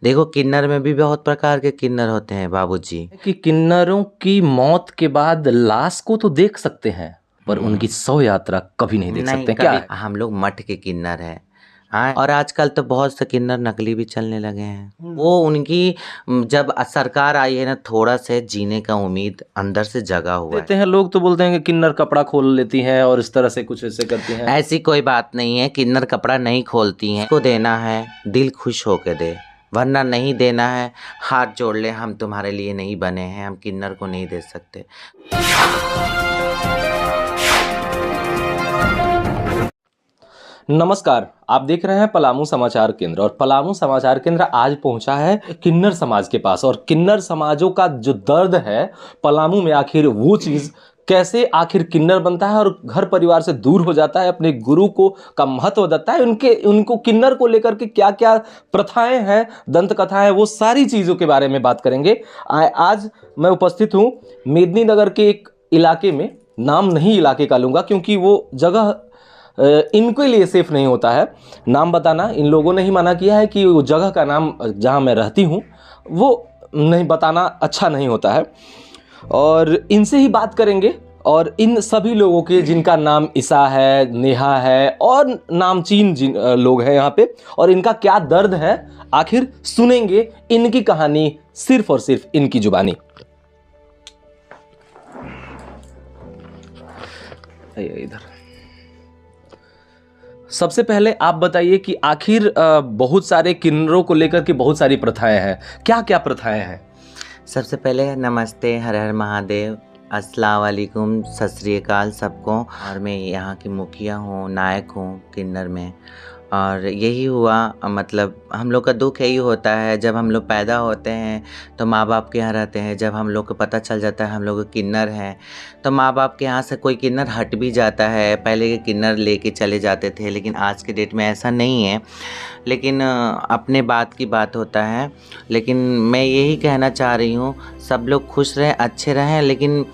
देखो किन्नर में भी बहुत प्रकार के किन्नर होते हैं बाबूजी। कि किन्नरों की मौत के बाद लाश को तो देख सकते हैं पर उनकी शव यात्रा कभी नहीं देख नहीं सकते, क्या कभी है? हम लोग मठ के किन्नर हैं। हाँ, और आजकल तो बहुत से किन्नर नकली भी चलने लगे हैं। वो उनकी जब सरकार आई है ना, थोड़ा से जीने का उम्मीद अंदर से जगा हुआ है। देते हैं लोग तो बोलते हैं कि किन्नर कपड़ा खोल लेती हैं और इस तरह से कुछ ऐसे करती हैं। ऐसी कोई बात नहीं है, किन्नर कपड़ा नहीं खोलती हैं। को देना है दिल खुश होके दे, वरना नहीं देना है हाथ जोड़ ले, हम तुम्हारे लिए नहीं बने हैं, हम किन्नर को नहीं दे सकते। नमस्कार, आप देख रहे हैं पलामू समाचार केंद्र और पलामू समाचार केंद्र आज पहुंचा है किन्नर समाज के पास। और किन्नर समाजों का जो दर्द है पलामू में, आखिर वो चीज कैसे आखिर किन्नर बनता है और घर परिवार से दूर हो जाता है, अपने गुरु को का महत्व देता है, उनको किन्नर को लेकर के क्या क्या प्रथाएं हैं, दंत कथाएं हैं, वो सारी चीजों के बारे में बात करेंगे। आज मैं उपस्थित हूं मेदिनीनगर के एक इलाके में। नाम नहीं इलाके का लूंगा क्योंकि वो जगह इनके लिए सेफ नहीं होता है नाम बताना। इन लोगों ने ही मना किया है कि वो जगह का नाम जहां मैं रहती हूं वो नहीं बताना अच्छा नहीं होता है। और इनसे ही बात करेंगे और इन सभी लोगों के जिनका नाम ईसा है, नेहा है और नामचीन जिन लोग हैं यहाँ पे, और इनका क्या दर्द है आखिर सुनेंगे इनकी कहानी सिर्फ और सिर्फ इनकी जुबानी। इधर सबसे पहले आप बताइए कि आखिर बहुत सारे किन्नरों को लेकर के बहुत सारी प्रथाएं हैं, क्या क्या प्रथाएं हैं? सबसे पहले नमस्ते, हर हर महादेव, अस्सलाम वालेकुम, सत श्री अकाल सबको। और मैं यहाँ की मुखिया हूँ, नायक हूँ किन्नर में। और यही हुआ, मतलब हम लोग का दुख यही होता है, जब हम लोग पैदा होते हैं तो माँ बाप के यहाँ रहते हैं। जब हम लोग को पता चल जाता है हम लोग किन्नर हैं तो माँ बाप के यहाँ से कोई किन्नर हट भी जाता है। पहले के किन्नर लेके चले जाते थे, लेकिन आज के डेट में ऐसा नहीं है। लेकिन अपने बात की बात होता है। लेकिन मैं यही कहना चाह रही हूँ, सब लोग खुश रहें, अच्छे रहें। लेकिन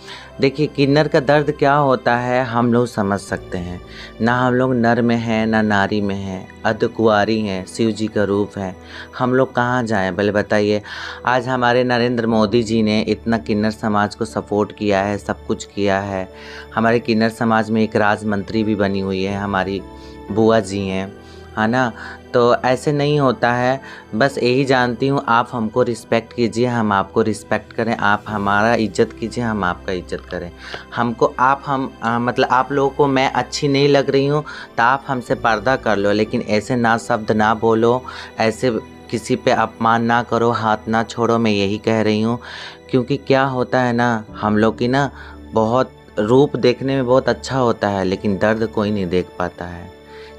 देखिए किन्नर का दर्द क्या होता है हम लोग समझ सकते हैं। ना हम लोग नर में हैं ना नारी में हैं, अर्धकुंवारी हैं, शिव जी का रूप है। हम लोग कहाँ जाएं भले बताइए। आज हमारे नरेंद्र मोदी जी ने इतना किन्नर समाज को सपोर्ट किया है, सब कुछ किया है। हमारे किन्नर समाज में एक राज मंत्री भी बनी हुई है, हमारी बुआ जी हैं, है ना। तो ऐसे नहीं होता है। बस यही जानती हूँ, आप हमको रिस्पेक्ट कीजिए, हम आपको रिस्पेक्ट करें, आप हमारा इज्जत कीजिए, हम आपका इज्जत करें। हमको आप मतलब आप लोगों को मैं अच्छी नहीं लग रही हूँ तो आप हमसे पर्दा कर लो, लेकिन ऐसे ना शब्द ना बोलो, ऐसे किसी पे अपमान ना करो, हाथ ना छोड़ो। मैं यही कह रही हूँ। क्योंकि क्या होता है ना, हम लोग की ना बहुत रूप देखने में बहुत अच्छा होता है, लेकिन दर्द कोई नहीं देख पाता है।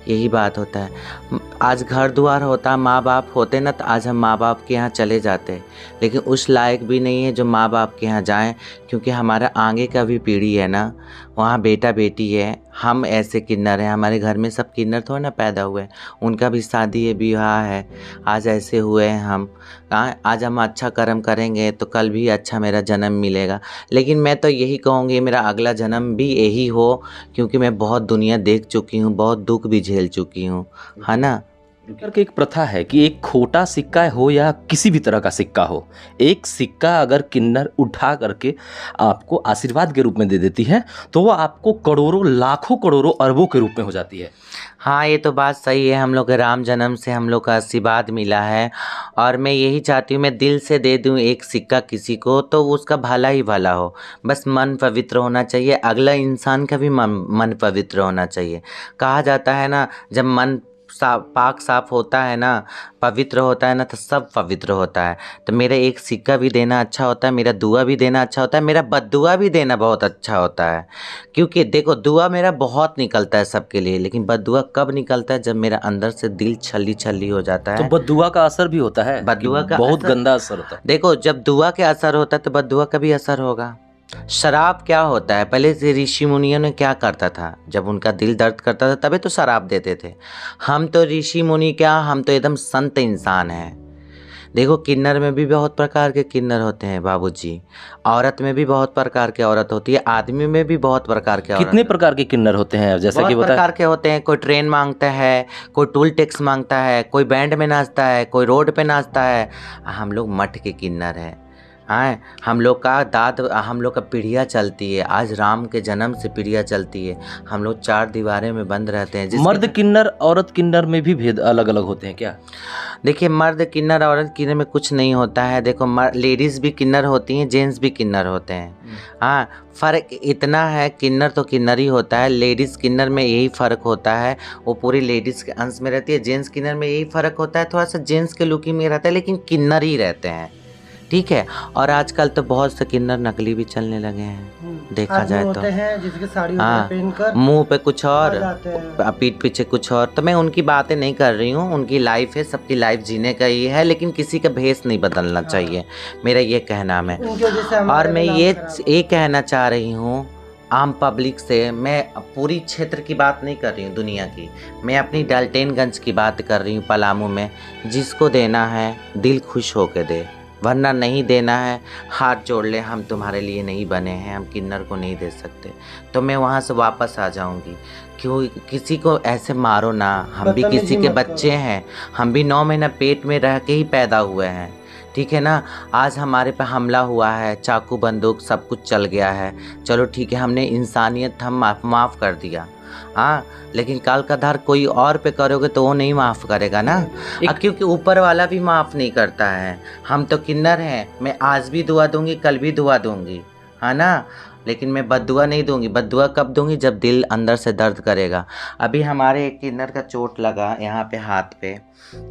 यही बात होता है। आज घर द्वार होता, माँ बाप होते ना, तो आज हम माँ बाप के यहाँ चले जाते, लेकिन उस लायक भी नहीं है जो माँ बाप के यहाँ जाएं। क्योंकि हमारा आगे का भी पीढ़ी है ना, वहाँ बेटा बेटी है। हम ऐसे किन्नर हैं, हमारे घर में सब किन्नर थोड़ा ना पैदा हुए, उनका भी शादी है, विवाह है। आज ऐसे हुए हैं हम। आज हम अच्छा कर्म करेंगे तो कल भी अच्छा मेरा जन्म मिलेगा। लेकिन मैं तो यही कहूँगी मेरा अगला जन्म भी यही हो, क्योंकि मैं बहुत दुनिया देख चुकी हूँ, बहुत दुख भी झेल चुकी हूँ, है ना। करके एक प्रथा है कि एक खोटा सिक्का हो या किसी भी तरह का सिक्का हो, एक सिक्का अगर किन्नर उठा करके आपको आशीर्वाद के रूप में दे देती है तो वो आपको करोड़ों, लाखों, करोड़ों, अरबों के रूप में हो जाती है। हाँ, ये तो बात सही है। हम लोग के राम जन्म से हम लोग का आशीर्वाद मिला है, और मैं यही चाहती हूँ मैं दिल से दे दूँ एक सिक्का किसी को तो उसका भला ही भला हो। बस मन पवित्र होना चाहिए, अगला इंसान का भी मन पवित्र होना चाहिए। कहा जाता है ना, जब मन पाक साफ होता है ना, पवित्र होता है ना, तो सब पवित्र होता है। तो मेरा एक सिक्का भी देना अच्छा होता है, मेरा दुआ भी देना अच्छा होता है, मेरा बद्दुआ भी देना बहुत अच्छा होता है। क्योंकि देखो दुआ मेरा बहुत निकलता है सबके लिए, लेकिन बद्दुआ कब निकलता है, जब मेरा अंदर से दिल छल्ली छल्ली हो जाता है। तो बद्दुआ का असर भी होता है, बद्दुआ का बहुत गंदा असर होता है। देखो जब दुआ के असर होता है तो बद्दुआ का भी असर होगा। शराब क्या होता है, पहले से ऋषि मुनियों ने क्या करता था, जब उनका दिल दर्द करता था तभी तो शराब देते थे। हम तो ऋषि मुनि क्या, हम तो एकदम संत इंसान हैं। देखो किन्नर में भी बहुत प्रकार के किन्नर होते हैं बाबूजी, औरत में भी बहुत प्रकार की औरत होती है, आदमी में भी बहुत प्रकार के औरत कितने प्रकार के किन्नर होते हैं जैसा बहुत कि बता। प्रकार के होते हैं। कोई ट्रेन मांगता है, कोई टूल टैक्स मांगता है, कोई बैंड में नाचता है, कोई रोड पे नाचता है। हम लोग मठ के किन्नर हैं। हाँ, हम लोग का पीढ़ियाँ चलती है। आज राम के जन्म से पीढ़ियाँ चलती है। हम लोग चार दीवारें में बंद रहते हैं। मर्द किन्नर औरत किन्नर में भी भेद अलग अलग होते हैं क्या? देखिए, मर्द किन्नर औरत किन्नर में कुछ नहीं होता है। देखो, लेडीज़ भी किन्नर होती हैं, जेंट्स भी किन्नर होते हैं। हाँ, फ़र्क इतना है, किन्नर तो किन्नर ही होता है। लेडीज़ किन्नर में यही फ़र्क होता है, वो पूरी लेडीज़ के अंश में रहती है। जेंट्स किन्नर में यही फ़र्क होता है, थोड़ा सा जेंट्स के लुक में रहता है, लेकिन किन्नर ही रहते हैं। ठीक है। और आजकल तो बहुत से किन्नर नकली भी चलने लगे हैं, देखा जाए तो। होते हैं जिसके साड़ी हाँ, पहनकर मुंह पे कुछ और, जाते पीठ पीछे कुछ और। तो मैं उनकी बातें नहीं कर रही हूँ, उनकी लाइफ है, सबकी लाइफ जीने का ही है, लेकिन किसी का भेष नहीं बदलना चाहिए, मेरा ये कहना है। उनकी वजह से और हमारे मैं नाम ये खराब कहना चाह रही हूँ आम पब्लिक से, मैं पूरी क्षेत्र की बात नहीं कर रही हूँ, दुनिया की, मैं अपनी डाल्टनगंज की बात कर रही हूँ, पलामू में। जिसको देना है दिल खुश होके दे, वरना नहीं देना है हाथ जोड़ ले, हम तुम्हारे लिए नहीं बने हैं, हम किन्नर को नहीं दे सकते। तो मैं वहाँ से वापस आ जाऊँगी। क्यों किसी को ऐसे मारो ना, हम भी बदतमीजी किसी के मत बच्चे हैं, हम भी 9 महीना पेट में रह के ही पैदा हुए हैं। ठीक है ना। आज हमारे पे हमला हुआ है, चाकू बंदूक सब कुछ चल गया है, चलो ठीक है, हमने इंसानियत हम माफ़ कर दिया। हाँ, लेकिन काल का धार कोई और पे करोगे तो वो नहीं माफ़ करेगा ना। क्योंकि ऊपर वाला भी माफ़ नहीं करता है। हम तो किन्नर हैं, मैं आज भी दुआ दूंगी, कल भी दुआ दूंगी, है ना, लेकिन मैं बद्दुआ नहीं दूंगी। बद्दुआ कब दूंगी? जब दिल अंदर से दर्द करेगा। अभी हमारे एक किन्नर का चोट लगा यहाँ पे हाथ पे,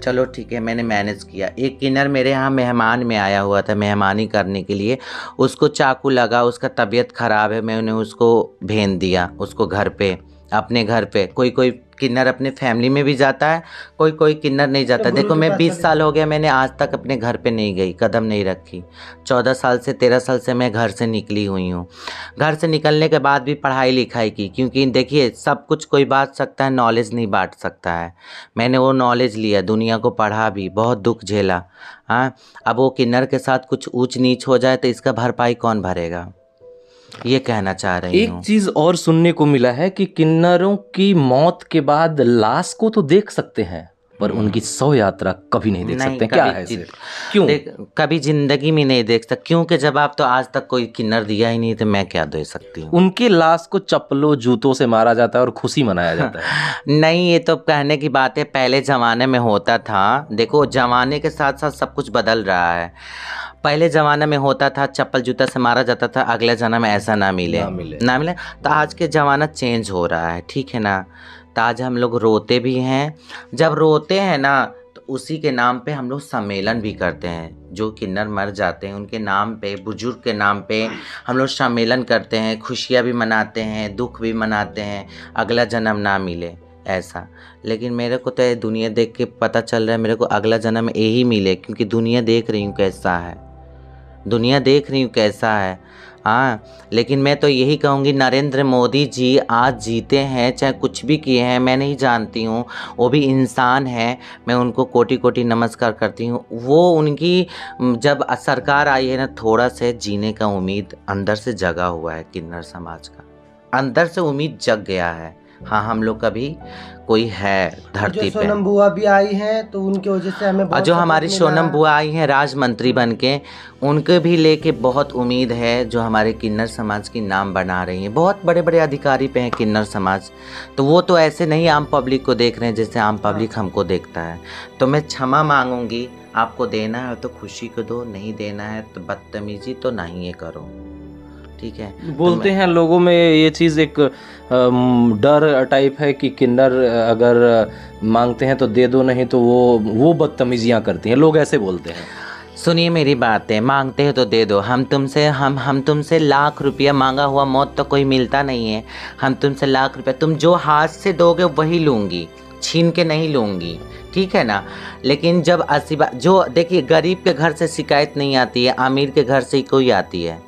चलो ठीक है, मैंने मैनेज किया। एक किन्नर मेरे यहाँ मेहमान में आया हुआ था, मेहमानी करने के लिए, उसको चाकू लगा, उसका तबीयत ख़राब है, मैंने उसको भेज दिया उसको घर पे, अपने घर पे। कोई किन्नर अपने फैमिली में भी जाता है, कोई किन्नर नहीं जाता। देखो, मैं 20 साल हो गया, मैंने आज तक अपने घर पे नहीं गई, कदम नहीं रखी। 14 साल से 13 साल से मैं घर से निकली हुई हूँ। घर से निकलने के बाद भी पढ़ाई लिखाई की, क्योंकि देखिए सब कुछ कोई बांट सकता है, नॉलेज नहीं बांट सकता है। मैंने वो नॉलेज लिया, दुनिया को पढ़ा भी, बहुत दुख झेला। हाँ, अब वो किन्नर के साथ कुछ ऊंच नीच हो जाए तो इसका भरपाई कौन भरेगा, ये कहना चाह रही हूँ। एक चीज और सुनने को मिला है कि किन्नरों की मौत के बाद लाश को तो देख सकते हैं, पर उनकी शव यात्रा कभी नहीं देख सकते। क्या है ऐसे? क्यों? कभी जिंदगी में नहीं देख सकते, क्योंकि जवाब तो आज तक कोई किन्नर दिया ही नहीं, तो मैं क्या दे सकती हूँ। उनकी लाश को चप्पलों जूतों से मारा जाता है और खुशी मनाया जाता है। नहीं, ये तो कहने की बात है, पहले ज़माने में होता था। देखो, ज़माने के साथ साथ सब कुछ बदल रहा है। पहले ज़माने में होता था, चप्पल जूता से मारा जाता था, अगले जन्म में ऐसा ना मिले। तो आज के ज़माना चेंज हो रहा है, ठीक है ना। तो आज हम लोग रोते भी हैं, जब रोते हैं ना तो उसी के नाम पे हम लोग सम्मेलन भी करते हैं। जो किन्नर मर जाते हैं उनके नाम पे, बुजुर्ग के नाम पे हम लोग सम्मेलन करते हैं, खुशियाँ भी मनाते हैं, दुख भी मनाते हैं, अगला जन्म ना मिले ऐसा। लेकिन मेरे को तो ये दुनिया देख के पता चल रहा है, मेरे को अगला जन्म यही मिले, क्योंकि दुनिया देख रही हूँ कैसा है, दुनिया देख रही हूँ कैसा है। हाँ, लेकिन मैं तो यही कहूँगी, नरेंद्र मोदी जी आज जीते हैं, चाहे कुछ भी किए हैं, मैं नहीं जानती हूँ, वो भी इंसान है, मैं उनको कोटि कोटि नमस्कार करती हूँ। वो उनकी जब सरकार आई है ना, थोड़ा से जीने का उम्मीद अंदर से जगा हुआ है, किन्नर समाज का अंदर से उम्मीद जग गया है। हाँ, हम लोग का भी कोई है धरती पे। सोनम बुआ भी आई हैं, तो उनकी वजह से हमें बहुत जो हमारी सोनम बुआ आई हैं राज मंत्री बन के, उनके भी लेके बहुत उम्मीद है, जो हमारे किन्नर समाज की नाम बना रही हैं। बहुत बड़े बड़े अधिकारी पे हैं किन्नर समाज, तो वो तो ऐसे नहीं आम पब्लिक को देख रहे हैं जैसे आम पब्लिक हमको देखता है। तो मैं क्षमा मांगूंगी, आपको देना है तो खुशी को दो, नहीं देना है तो बदतमीजी तो नहीं ये करो, ठीक है। बोलते हैं लोगों में ये चीज़ एक डर टाइप है कि किन्नर अगर मांगते हैं तो दे दो, नहीं तो वो बदतमीजियाँ करती हैं, लोग ऐसे बोलते हैं। सुनिए मेरी बातें, मांगते हो तो दे दो। हम तुमसे लाख रुपया मांगा हुआ मौत तो कोई मिलता नहीं है। हम तुमसे लाख रुपया, तुम जो हाथ से दोगे वही लूँगी, छीन के नहीं लूँगी, ठीक है ना। लेकिन जब जो देखिए, गरीब के घर से शिकायत नहीं आती है, अमीर के घर से ही कोई आती है।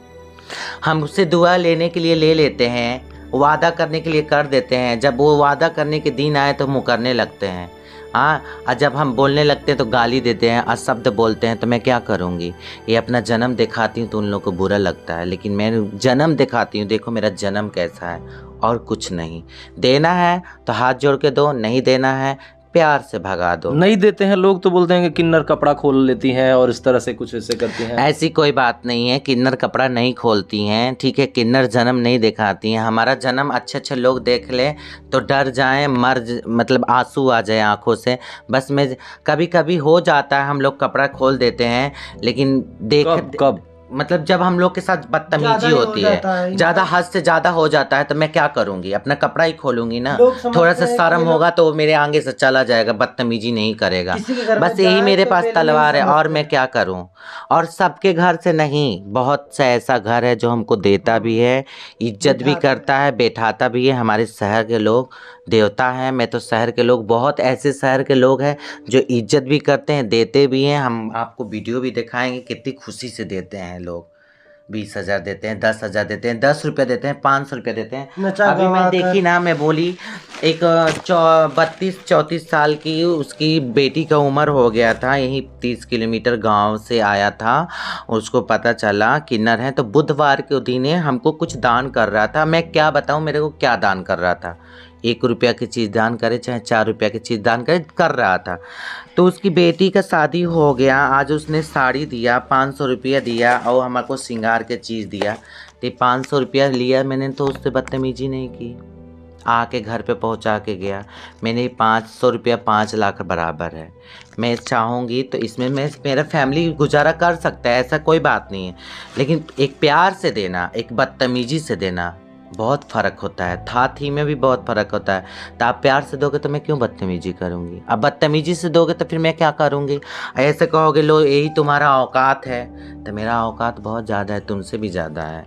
हम उससे दुआ लेने के लिए ले लेते हैं, वादा करने के लिए कर देते हैं, जब वो वादा करने के दिन आए तो मुकरने लगते हैं। हाँ, और जब हम बोलने लगते हैं तो गाली देते हैं, अशब्द बोलते हैं, तो मैं क्या करूँगी? ये अपना जन्म दिखाती हूँ तो उन लोगों को बुरा लगता है, लेकिन मैं जन्म दिखाती हूँ, देखो मेरा जन्म कैसा है, और कुछ नहीं। देना है तो हाथ जोड़ के दो, नहीं देना है प्यार से भगा दो। नहीं देते हैं लोग तो बोलते हैं कि किन्नर कपड़ा खोल लेती हैं और इस तरह से कुछ ऐसे करती हैं। ऐसी कोई बात नहीं है, किन्नर कपड़ा नहीं खोलती हैं, ठीक है। किन्नर जन्म नहीं दिखाती हैं। हमारा जन्म अच्छे अच्छे लोग देख ले तो डर जाएं, मतलब आंसू आ जाए आंखों से। बस मैं कभी कभी हो जाता है, हम लोग कपड़ा खोल देते हैं, लेकिन कब मतलब जब हम लोग के साथ बदतमीजी ज्यादा ही हो होती जाता है, है, ज़्यादा हद से ज़्यादा हो जाता है, तो मैं क्या करूँगी? अपना कपड़ा ही खोलूंगी ना। लोग समझते थोड़ा सा हैं कि शर्म ये लोग होगा तो वो मेरे आगे से चला जाएगा, बदतमीजी नहीं करेगा। किसी के घर बस पे यही जाए मेरे तो पास पहले तलवार नहीं है, और समझते मैं हैं। क्या करूँ? और सबके घर से नहीं, बहुत सा ऐसा घर है जो हमको देता भी है, इज्जत भी बिठाता करता है, बैठाता भी है। हमारे शहर के लोग देवता हैं। मैं तो शहर के लोग, बहुत ऐसे शहर के लोग हैं जो इज्जत भी करते हैं, देते भी हैं। हम आपको वीडियो भी दिखाएंगे, कितनी खुशी से देते हैं लोग। 20,000 देते हैं, 10,000 देते हैं, 10 रुपये देते हैं, 500 रुपये देते हैं। नचा अभी मैं गवा देखी कर ना, मैं बोली एक 32-34 साल की उसकी बेटी का उम्र हो गया था, यहीं 30 किलोमीटर गांव से आया था। उसको पता चला किन्नर है, तो बुधवार के दिन हमको कुछ दान कर रहा था। मैं क्या बताऊं मेरे को क्या दान कर रहा था? 1 रुपया की चीज़ दान करे, चाहे 4 रुपया की चीज़ दान करे, कर रहा था। तो उसकी बेटी का शादी हो गया, आज उसने साड़ी दिया, 500 रुपया दिया, और हमको श्रृंगार के चीज़ दिया। तो 500 रुपया लिया मैंने, तो उससे बदतमीजी नहीं की, आके घर पे पहुंचा के गया। मैंने 500 रुपया 5 लाख बराबर है। मैं चाहूँगी तो इसमें मेरा फैमिली गुजारा कर सकता है, ऐसा कोई बात नहीं है, लेकिन एक प्यार से देना, एक बदतमीजी से देना, बहुत फ़र्क होता है। थी में भी बहुत फ़र्क होता है। तो आप प्यार से दोगे तो मैं क्यों बदतमीजी करूँगी? अब बदतमीजी से दोगे तो फिर मैं क्या करूँगी? ऐसे कहोगे लो यही तुम्हारा औकात है, तो मेरा औकात बहुत ज़्यादा है, तुमसे भी ज़्यादा है।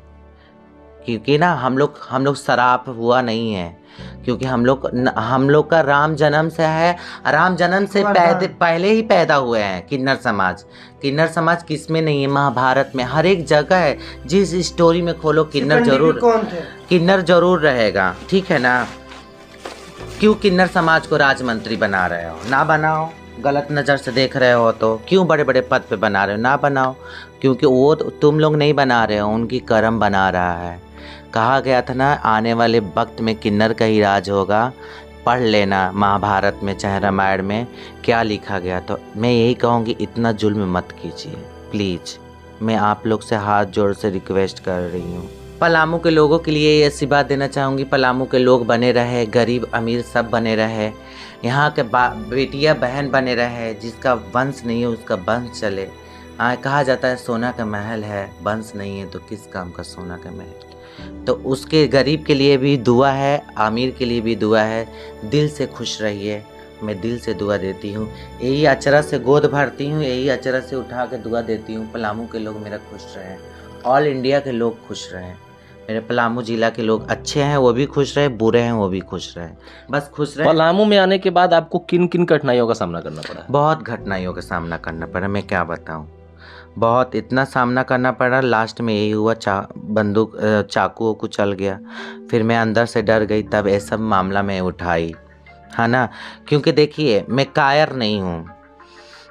क्योंकि ना हम लोग शराब हुआ नहीं है, क्योंकि हम लोग का राम जन्म से है, राम जन्म से पहले ही पैदा हुए हैं किन्नर समाज। किन्नर समाज किस में नहीं है? महाभारत में हर एक जगह है। जिस स्टोरी में खोलो किन्नर जरूर रहेगा, ठीक है ना? क्यों किन्नर समाज को राजमंत्री बना रहे हो? ना बनाओ। गलत नज़र से देख रहे हो तो क्यों बड़े बड़े पद पे बना रहे हो? ना बनाओ, क्योंकि वो तुम लोग नहीं बना रहे हो, उनकी कर्म बना रहा है। कहा गया था ना, आने वाले वक्त में किन्नर का ही राज होगा। पढ़ लेना महाभारत में चाहे रामायण में क्या लिखा गया। तो मैं यही कहूँगी, इतना जुल्म मत कीजिए प्लीज़। मैं आप लोग से हाथ जोड़ से रिक्वेस्ट कर रही हूँ। पलामू के लोगों के लिए ऐसी बात देना चाहूँगी, पलामू के लोग बने रहे, गरीब अमीर सब बने रहे, यहाँ के बेटियाँ बहन बने रहे। जिसका वंश नहीं है उसका वंश चले। कहा जाता है सोना का महल है, वंश नहीं है तो किस काम का सोना का महल? तो उसके गरीब के लिए भी दुआ है, अमीर के लिए भी दुआ है। दिल से खुश रहिए, मैं दिल से दुआ देती हूँ। यही अचरा से गोद भरती हूँ, यही अचरा से उठा के दुआ देती हूँ। पलामू के लोग मेरा खुश रहें, ऑल इंडिया के लोग खुश रहें। मेरे पलामू जिला के लोग अच्छे हैं वो भी खुश रहे, बुरे हैं वो भी खुश रहे, बस खुश रहे। पलामू में आने के बाद आपको किन किन कठिनाइयों का सामना करना पड़ा? बहुत कठिनाइयों का सामना करना पड़ा, मैं क्या बताऊँ। बहुत इतना सामना करना पड़ा, लास्ट में यही हुआ, बंदूक चाकू को चल गया। फिर मैं अंदर से डर गई, तब ये सब मामला मैं उठाई, है ना। क्योंकि देखिए मैं कायर नहीं हूँ,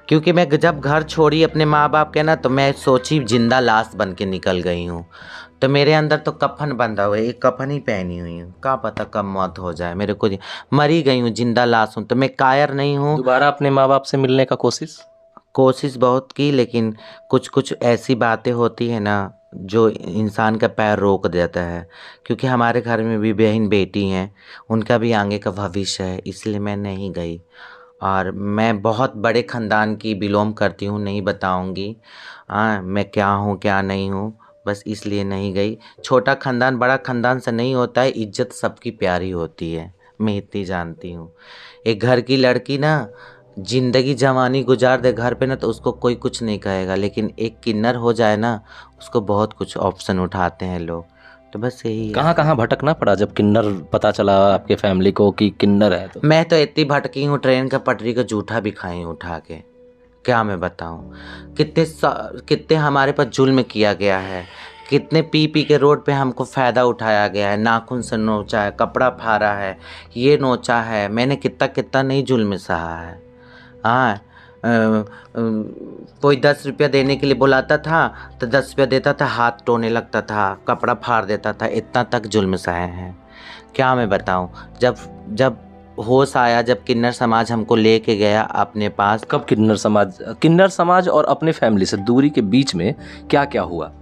क्योंकि मैं जब घर छोड़ी अपने माँ बाप के ना, तो मैं सोची जिंदा लाश बन के निकल गई हूँ। तो मेरे अंदर तो कफन बंधा हुआ है, एक कफन ही पहनी हुई हूँ, क्या पता कब मौत हो जाए मेरे को। मरी गई हूँ, जिंदा लाश हूँ, तो मैं कायर नहीं हूँ। दोबारा अपने माँ बाप से मिलने का कोशिश बहुत की, लेकिन कुछ कुछ ऐसी बातें होती है ना जो इंसान का पैर रोक देता है। क्योंकि हमारे घर में भी बहन बेटी हैं, उनका भी आगे का भविष्य है, इसलिए मैं नहीं गई। और मैं बहुत बड़े ख़ानदान की बिलोंग करती हूँ, नहीं बताऊँगी मैं क्या हूँ क्या नहीं हूँ, बस इसलिए नहीं गई। छोटा ख़ानदान बड़ा ख़ानदान से नहीं होता है, इज्जत सबकी प्यारी होती है, मैं इतनी जानती हूँ। एक घर की लड़की ना जिंदगी जवानी गुजार दे घर पे ना, तो उसको कोई कुछ नहीं कहेगा, लेकिन एक किन्नर हो जाए ना, उसको बहुत कुछ ऑप्शन उठाते हैं लोग। तो बस यही है। कहाँ कहाँ भटकना पड़ा जब किन्नर पता चला आपके फैमिली को कि किन्नर है? तो मैं तो इतनी भटकी हूँ, ट्रेन का पटरी का जूठा भी खाई हूँ उठा के, क्या मैं बताऊँ। कितने हमारे पर जुल्म किया गया है, कितने पी पी के रोड पे हमको फ़ायदा उठाया गया है, नाखून से नोचा है, कपड़ा फाड़ा है, ये नोचा है, मैंने कितना कितना नहीं जुल्म सहा है। हाँ, कोई 10 रुपया देने के लिए बुलाता था तो 10 रुपया देता था, हाथ टोने लगता था, कपड़ा फाड़ देता था, इतना तक जुल्म सहे हैं। क्या मैं बताऊं, जब होश आया, जब किन्नर समाज हमको लेके गया अपने पास। कब किन्नर समाज और अपने फैमिली से दूरी के बीच में क्या क्या हुआ?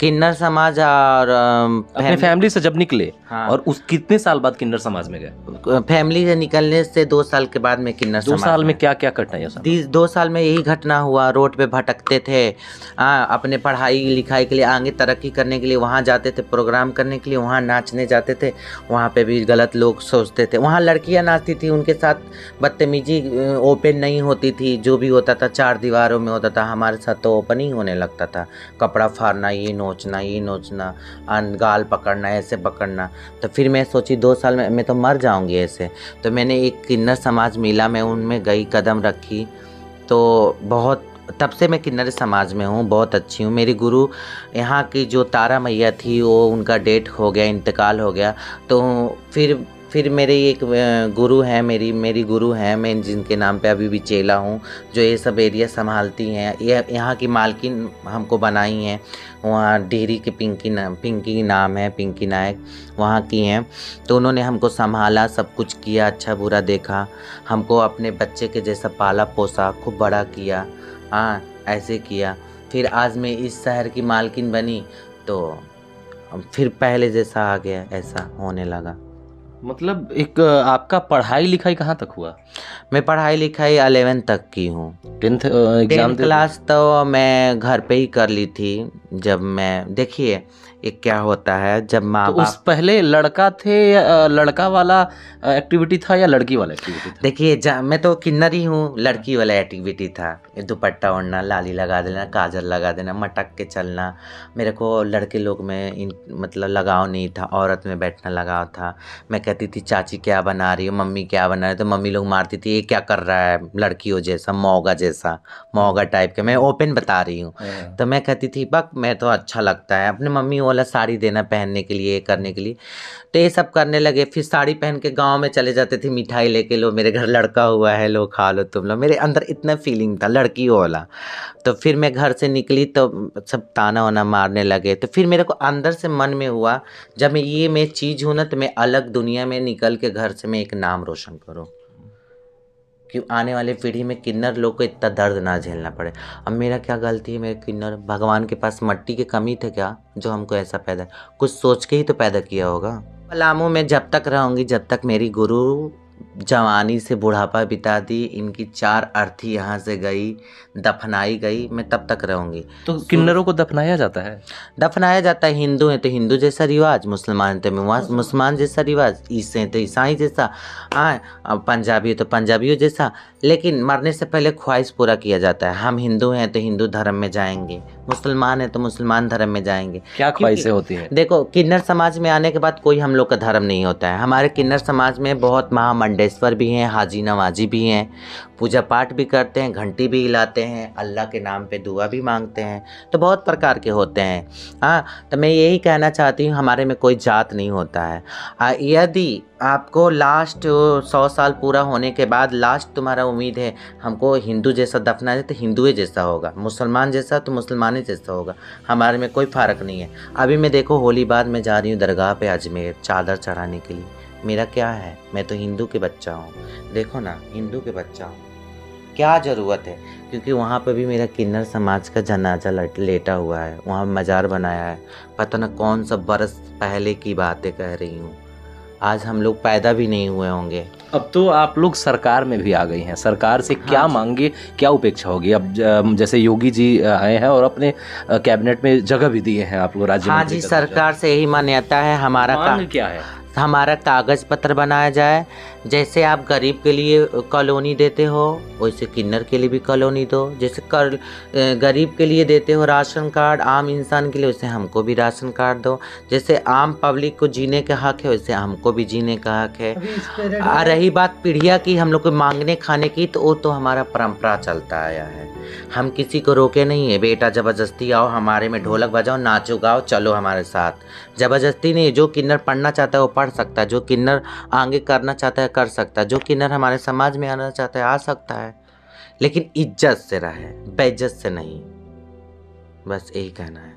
किन्नर समाज और अपने फैमिली से जब निकले, हाँ। और उस कितने साल बाद किन्नर समाज में गए? फैमिली से निकलने से 2 साल के बाद में किन्नर 2 साल में क्या क्या घटना है? 2 साल में यही घटना हुआ। रोड पे भटकते थे, अपने पढ़ाई लिखाई के लिए, आगे तरक्की करने के लिए वहाँ जाते थे, प्रोग्राम करने के लिए वहाँ नाचने जाते थे। वहाँ पे भी गलत लोग सोचते थे। वहाँ लड़कियाँ नाचती थी, उनके साथ बदतमीजी ओपन नहीं होती थी। जो भी होता था 4 दीवारों में होता था, हमारे साथ तो ओपन ही होने लगता था। कपड़ा फाड़ना, ये नोचना, गाल पकड़ना, ऐसे पकड़ना। तो फिर मैं सोची 2 साल में मैं तो मर जाऊंगी ऐसे। तो मैंने एक किन्नर समाज मिला, मैं उनमें गई, कदम रखी, तो बहुत, तब से मैं किन्नर समाज में हूँ, बहुत अच्छी हूँ। मेरी गुरु यहाँ की जो तारा मैया थी, वो उनका डेट हो गया, इंतकाल हो गया। तो फिर मेरे एक गुरु हैं, मेरी गुरु हैं, मैं जिनके नाम पे अभी भी चेला हूँ, जो ये सब एरिया संभालती हैं। ये यहाँ की मालकिन हमको बनाई हैं, वहाँ डेहरी के पिंकी नाम है, पिंकी नायक, वहाँ की हैं। तो उन्होंने हमको संभाला, सब कुछ किया, अच्छा बुरा देखा, हमको अपने बच्चे के जैसा पाला पोसा, खूब बड़ा किया। हाँ, ऐसे किया। फिर आज मैं इस शहर की मालकिन बनी, तो फिर पहले जैसा आ गया, ऐसा होने लगा। मतलब एक आपका पढ़ाई लिखाई कहाँ तक हुआ? मैं पढ़ाई लिखाई 11 तक की हूँ। 10th एग्जाम क्लास तो मैं घर पे ही कर ली थी। जब मैं, देखिए एक क्या होता है, जब माँ तो उस पहले लड़का थे, लड़का वाला एक्टिविटी था या लड़की वाला एक्टिविटी था? देखिए, मैं तो किन्नर ही हूँ, लड़की वाला एक्टिविटी था। दुपट्टा ओढ़ना, लाली लगा देना, काजल लगा देना, मटक के चलना। मेरे को लड़के लोग में मतलब लगाव नहीं था, औरत में बैठना लगाव था। मैं कहती थी चाची क्या बना रही हो, मम्मी क्या बना रही है, तो मम्मी लोग मारती थी, ये क्या कर रहा है, लड़कियों जैसा, मौगा टाइप के। मैं ओपन बता रही हूँ। तो मैं कहती थी बक, मैं तो अच्छा लगता है, अपने मम्मी वाला साड़ी देना पहनने के लिए, करने के लिए। तो ये सब करने लगे। फिर साड़ी पहन के गांव में चले जाते थे, मिठाई लेके, लो मेरे घर लड़का हुआ है, लो खा लो तुम लोग। मेरे अंदर इतना फीलिंग था लड़की वाला। तो फिर मैं घर से निकली तो सब ताना वाना मारने लगे। तो फिर मेरे को अंदर से मन में हुआ, जब मैं चीज़ हूँ ना, तो मैं अलग दुनिया में निकल के घर से मैं एक नाम रोशन करूँ, कि आने वाले पीढ़ी में किन्नर लोग को इतना दर्द ना झेलना पड़े। अब मेरा क्या गलती है, मेरे किन्नर भगवान के पास मट्टी की कमी थे क्या, जो हमको ऐसा पैदा, कुछ सोच के ही तो पैदा किया होगा। पलामू में जब तक रहूँगी, जब तक मेरी गुरु जवानी से बुढ़ापा बिता दी, इनकी 4 अर्थी यहाँ से गई, दफनाई गई, मैं तब तक रहूँगी। तो किन्नरों को दफनाया जाता है? दफनाया जाता है। हिंदू हैं तो हिंदू जैसा रिवाज, मुसलमान तो मुसलमान जैसा रिवाज, ईसाई हैं तो ईसाई जैसा, हाँ, पंजाबी तो पंजाबियों जैसा। लेकिन मरने से पहले ख्वाहिश पूरा किया जाता है। हम हिंदू हैं तो हिंदू धर्म में जाएंगे, मुसलमान हैं तो मुसलमान धर्म में जाएंगे। क्या ख्वाहिशें होती हैं? देखो, किन्नर समाज में आने के बाद कोई हम लोग का धर्म नहीं होता है। हमारे किन्नर समाज में बहुत महामंडेश्वर भी हैं, हाजी नवाजी भी हैं, पूजा पाठ भी करते हैं, घंटी भी हिलाते हैं, अल्लाह के नाम पे दुआ भी मांगते हैं। तो बहुत प्रकार के होते हैं। हाँ, तो मैं यही कहना चाहती हूँ, हमारे में कोई जात नहीं होता है। यदि आपको लास्ट 100 साल पूरा होने के बाद लास्ट तुम्हारा उम्मीद है हमको हिंदू जैसा दफना है, तो हिंदुए जैसा होगा, मुसलमान जैसा तो मुसलमानी जैसा होगा। हमारे में कोई फ़र्क नहीं है। अभी मैं देखो, होली बाद में जा रही हूँ दरगाह पे अजमेर चादर चढ़ाने के लिए। मेरा क्या है, मैं तो हिंदू के बच्चा हूँ। देखो ना, हिंदू के बच्चा हूँ, क्या ज़रूरत है? क्योंकि वहाँ पे भी मेरा किन्नर समाज का जनाजा लेटा हुआ है, वहाँ मज़ार बनाया है। पता न कौन सा बरस पहले की बातें कह रही हूँ, आज हम लोग पैदा भी नहीं हुए होंगे। अब तो आप लोग सरकार में भी आ गई हैं, सरकार से क्या मांगे, क्या उपेक्षा होगी? अब जैसे योगी जी आए हैं और अपने कैबिनेट में जगह भी दिए हैं आप लोग, राज्य हाँ जी, सरकार से यही मान्यता है। हमारा मांग क्या है? हमारा कागज़ पत्र बनाया जाए। जैसे आप गरीब के लिए कॉलोनी देते हो वैसे किन्नर के लिए भी कॉलोनी दो। जैसे गरीब के लिए देते हो राशन कार्ड आम इंसान के लिए, वैसे हमको भी राशन कार्ड दो। जैसे आम पब्लिक को जीने का हक है वैसे हमको भी जीने का हक है। रही बात पीढ़िया की, हम लोग को मांगने खाने की, तो वो तो हमारा परंपरा चलता आया है। हम किसी को रोके नहीं है, बेटा ज़बरदस्ती आओ हमारे में ढोलक बजाओ नाचो गाओ चलो हमारे साथ। ज़बरदस्ती नहीं, जो किन्नर पढ़ना चाहता है वो पढ़ सकता है, जो किन्नर आगे करना चाहता है कर सकता है, जो किन्नर हमारे समाज में आना चाहता है आ सकता है, लेकिन इज्जत से रहे, बेइज्जत से नहीं। बस यही कहना है।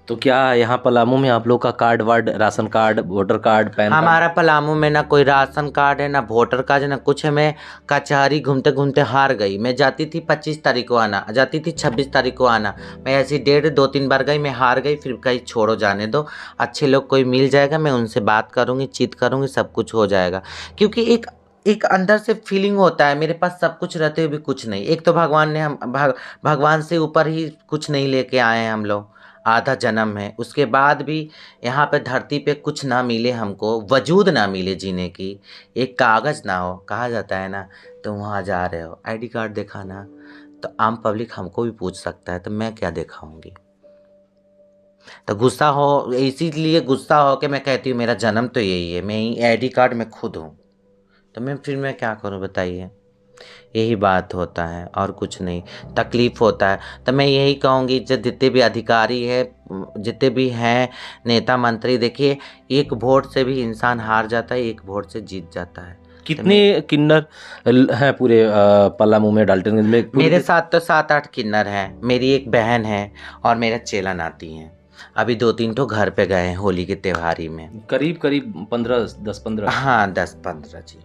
तो क्या यहाँ पलामू में आप लोग का card ward, ration card, voter card, pan card? हमारा पलामू में ना कोई राशन कार्ड है, ना वोटर कार्ड है, ना कुछ है। मैं कचहरी घूमते घूमते हार गई। मैं जाती थी 25 तारीख को आना, जाती थी 26 तारीख को आना। मैं ऐसी डेट 2-3 बार गई, मैं हार गई। फिर कहीं छोड़ो जाने दो, अच्छे लोग कोई मिल जाएगा, मैं उनसे बात करूँगी, चीत करूँगी, सब कुछ हो जाएगा। क्योंकि एक अंदर से फीलिंग होता है मेरे पास सब कुछ रहते हुए भी कुछ नहीं। एक तो भगवान ने भगवान से ऊपर ही कुछ नहीं लेके आए हैं हम लोग, आधा जन्म है। उसके बाद भी यहाँ पे धरती पे कुछ ना मिले हमको, वजूद ना मिले जीने की, एक कागज़ ना हो। कहा जाता है ना, तो वहाँ जा रहे हो आईडी कार्ड दिखाना, तो आम पब्लिक हमको भी पूछ सकता है, तो मैं क्या दिखाऊंगी? तो गुस्सा हो, इसीलिए गुस्सा हो कि मैं कहती हूँ मेरा जन्म तो यही है, मैं ही आईडी कार्ड में खुद हूँ, तो मैं क्या करूँ बताइए? यही बात होता है और कुछ नहीं, तकलीफ़ होता है। तो मैं यही कहूँगी जो जितने भी अधिकारी है, जितने भी हैं नेता मंत्री, देखिए एक वोट से भी इंसान हार जाता है, एक वोट से जीत जाता है। कितने किन्नर हैं पूरे पलामू में, डाल्टनगंज में? मेरे साथ तो 7-8 किन्नर हैं, मेरी एक बहन है और मेरा चेला नाती हैं। अभी 2-3 तो घर पे गए हैं होली के त्योहारी में। करीब 10-15? हाँ 10-15 जी।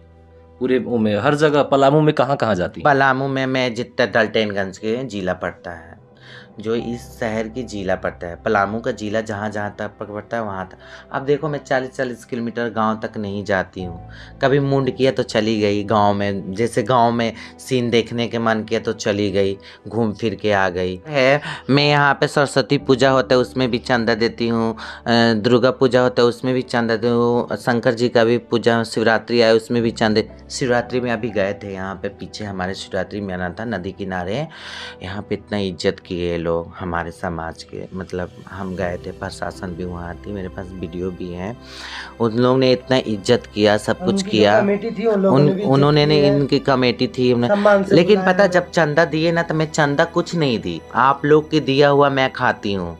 पूरे में हर जगह पलामू में कहाँ कहाँ जाती? पलामू में मैं जितना डाल्टनगंज के जिला पड़ता है, जो इस शहर की जिला पड़ता है, पलामू का जिला जहाँ जहाँ तक पड़ता है वहाँ तक। अब देखो मैं 40-40 किलोमीटर गांव तक नहीं जाती हूँ। कभी मूड किया तो चली गई गांव में, जैसे गांव में सीन देखने के मन किया तो चली गई, घूम फिर के आ गई है। मैं यहाँ पे सरस्वती पूजा होता है उसमें भी चंदा देती हूँ, दुर्गा पूजा होता है उसमें भी चंदा देती हूँ, शंकर जी का भी पूजा, शिवरात्रि आए उसमें भी चंदे। शिवरात्रि में अभी गए थे यहाँ पे, पीछे हमारे शिवरात्रि में आना था नदी किनारे, यहाँ पे इतना इज्जत किए लोग हमारे समाज के, मतलब हम गए थे, प्रशासन भी वहाँ थी, मेरे पास वीडियो भी है। उन लोगों ने इतना इज्जत किया, सब कुछ किया, उन्होंने इनकी कमेटी थी। लेकिन पता जब चंदा दिए ना तो मैं चंदा कुछ नहीं दी, आप लोग के दिया हुआ मैं खाती हूँ,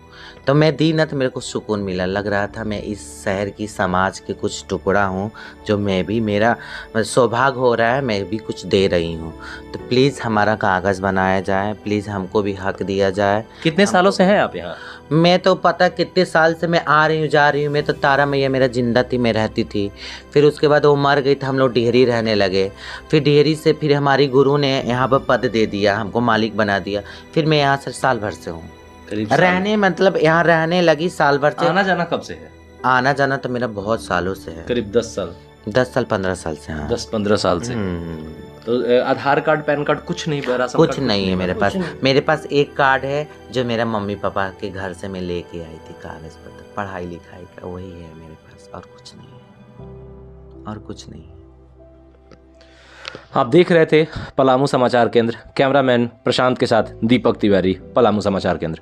तो मैं दी ना तो मेरे को सुकून मिला। लग रहा था मैं इस शहर की समाज के कुछ टुकड़ा हूँ, जो मैं भी, मेरा सौभाग्य हो रहा है, मैं भी कुछ दे रही हूँ। तो प्लीज़ हमारा कागज़ बनाया जाए, प्लीज़ हमको भी हक दिया जाए। कितने सालों से हैं आप यहाँ? मैं तो पता कितने साल से मैं आ रही हूँ जा रही हूँ। मैं तो तारा मैया मेरा जिंदा थी, मैं रहती थी। फिर उसके बाद वो मर गई तो हम लोग डेहरी रहने लगे। फिर डेहरी से फिर हमारी गुरु ने यहाँ पर पद दे दिया, हमको मालिक बना दिया। फिर मैं यहाँ से साल भर से हूँ रहने, मतलब यहाँ रहने लगी साल भर से। आना जाना कब से है? आना जाना तो मेरा बहुत सालों से है, करीब 10 साल 15 साल से। हाँ 10-15 साल से। तो आधार कार्ड, पैन कार्ड कुछ नहीं, कुछ नहीं है मेरे पास। मेरे पास एक कार्ड है जो मेरा मम्मी पापा के घर से मैं लेके आई थी, कागज पत्र पढ़ाई लिखाई का, वही है मेरे पास, और कुछ नहीं है, और कुछ नहीं। आप देख रहे थे पलामू समाचार केंद्र, कैमरामैन प्रशांत के साथ दीपक तिवारी, पलामू समाचार केंद्र।